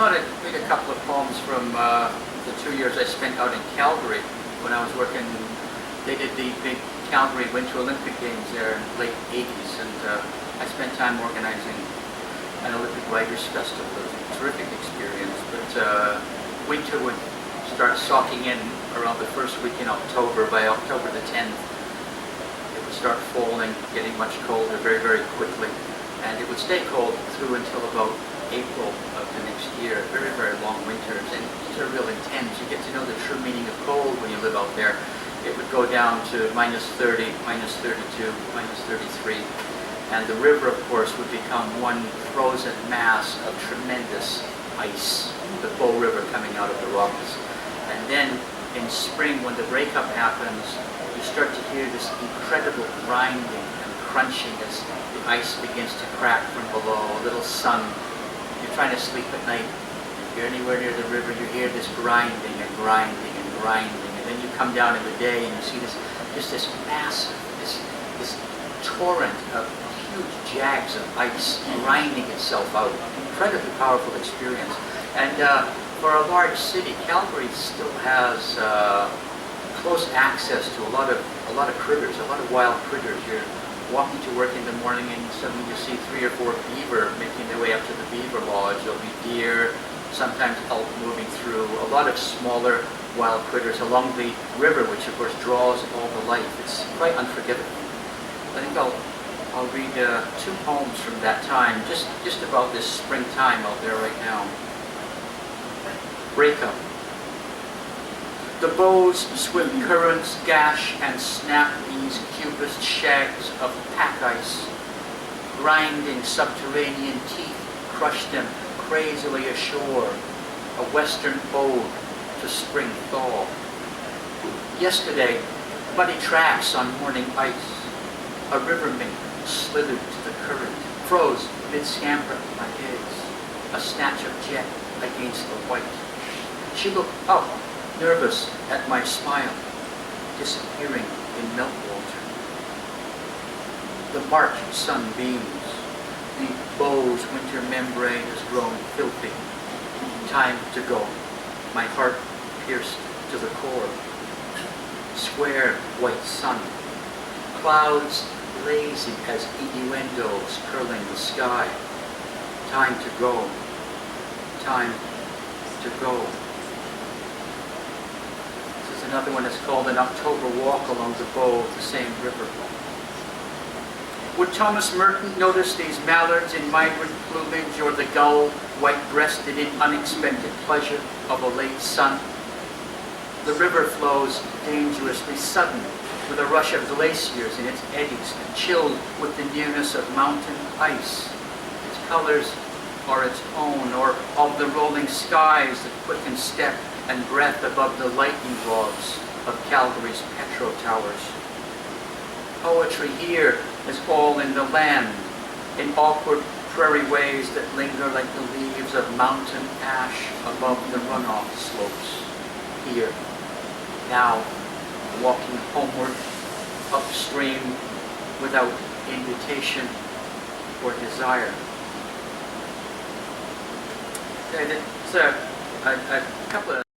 thought I'd read a couple of poems from the 2 years I spent out in Calgary when I was working. They did the big Calgary Winter Olympic Games there in the late 80s, and I spent time organizing an Olympic Writers Festival. It was a terrific experience, but winter would start socking in around the first week in October. By October the 10th, it would start falling, getting much colder very, very quickly, and it would stay cold through until about April of the next year. Very, very long winters, and these are real intense. You get to know the true meaning of cold when you live out there. It would go down to minus 30, minus 32, minus 33, and the river, of course, would become one frozen mass of tremendous ice, the Bow River coming out of the rocks. And then in spring, when the breakup happens, you start to hear this incredible grinding and crunching as the ice begins to crack from below. A little sun. You're trying to sleep at night. If you're anywhere near the river, you hear this grinding and grinding and grinding. And then you come down in the day and you see this massive, this torrent of huge jags of ice grinding itself out. Incredibly powerful experience. And for a large city, Calgary still has close access to a lot of critters, a lot of wild critters. You're walking to work in the morning and suddenly you see 3 or 4 beaver making their way up to the beaver lodge. There'll be deer, sometimes elk moving through, a lot of smaller wild critters along the river, which of course draws all the life. It's quite unforgettable. I think I'll read 2 poems from that time, just about this springtime out there right now. Breakup. The Bow's swift currents gash and snap these cubist shags of pack ice. Grinding subterranean teeth crush them crazily ashore, a western ode to spring thaw. Yesterday, muddy tracks on morning ice. A river mink slithered to the current, froze mid-scamper my eggs, a snatch of jet against the white. She looked up, nervous at my smile, disappearing in meltwater. The March sun beams. The Bow's winter membrane has grown filthy. Time to go. My heart pierced to the core. Square white sun. Clouds lazy as innuendos curling the sky. Time to go. Time to go. Another one is called An October Walk Along the Bow of the same river. Would Thomas Merton notice these mallards in migrant plumage, or the gull white-breasted in unexpected pleasure of a late sun? The river flows dangerously sudden, with a rush of glaciers in its eddies, chilled with the nearness of mountain ice. Its colors are its own, or of the rolling skies that quicken step and breath above the lightning rods of Calgary's petro towers. Poetry here is all in the land, in awkward prairie ways that linger like the leaves of mountain ash above the runoff slopes. Here, now, walking homeward, upstream, without invitation or desire. Okay, that's a couple of